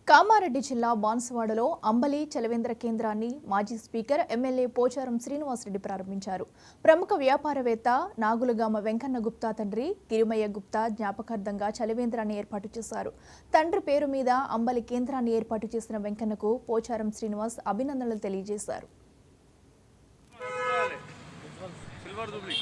కామారెడ్డి జిల్లా బాన్సువాడలో అంబలి చలవేంద్ర కేంద్రాన్ని మాజీ స్పీకర్ ఎమ్మెల్యే పోచారం శ్రీనివాసరెడ్డి ప్రారంభించారు. ప్రముఖ వ్యాపారవేత్త నాగులగామ వెంకన్న గుప్తా తండ్రి గిరిమయ్య గుప్తా జ్ఞాపకార్థంగా చలవేంద్రాన్ని ఏర్పాటు చేశారు. తండ్రి పేరు మీద అంబలి కేంద్రాన్ని ఏర్పాటు చేసిన వెంకన్నకు పోచారం శ్రీనివాస్ అభినందనలు తెలియజేశారు. సిల్వర్ జూబ్లీ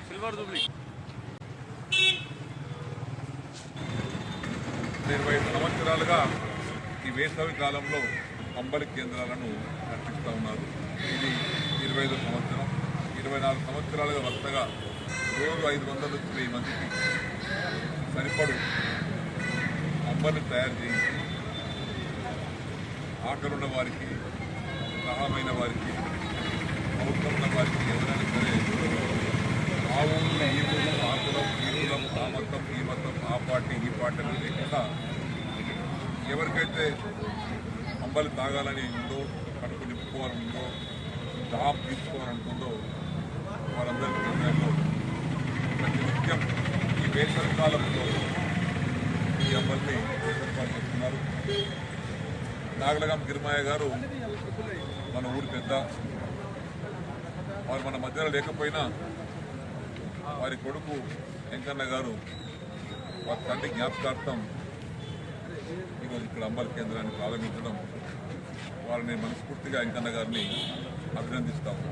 సిల్వర్ జూబ్లీ 25 సంవత్సరాలుగా ఈ వేసవి కాలంలో అంబలి కేంద్రాలను నడిపిస్తూ ఉన్నారు. ఇది 25వ సంవత్సరం. 24 సంవత్సరాలుగా వరుసగా రోజు 500 నుంచి 1000 మందికి సరిపడు అంబలి తయారు చేయించి ఆకలున్న వారికి, సహాయమైన వారికి, అవసరం ఉన్న వారికి ఎవరైనా సరే ఆ ఊరు ఈ ఊరు ఆ కులం ఈ కులం ఆ మతం ఈ మతం ఆ పార్టీ ఈ పార్టీ లేకుండా ఎవరికైతే అంబలి తాగాలని ఉందో, కడుపు నింపుకోవాలని ఉందో, దాహం తీసుకోవాలనుకుందో వారందరికీ హృదయంలో ప్రతినిత్యం ఈ వేసవి కాలంలో ఈ అంబలిని ఏర్పాటు చేస్తున్నారు. నాగులగామ గిరిమయ్య గారు మన ఊరి పెద్ద. వారు మన మధ్యలో లేకపోయినా వారి కొడుకు వెంకన్న గారు వారి తండ్రి జ్ఞాపకార్థం ఈరోజు ఇక్కడ అంబలి కేంద్రాన్ని ప్రారంభించడం వారిని మనస్ఫూర్తిగా వెంకన్న గారిని అభినందిస్తాము.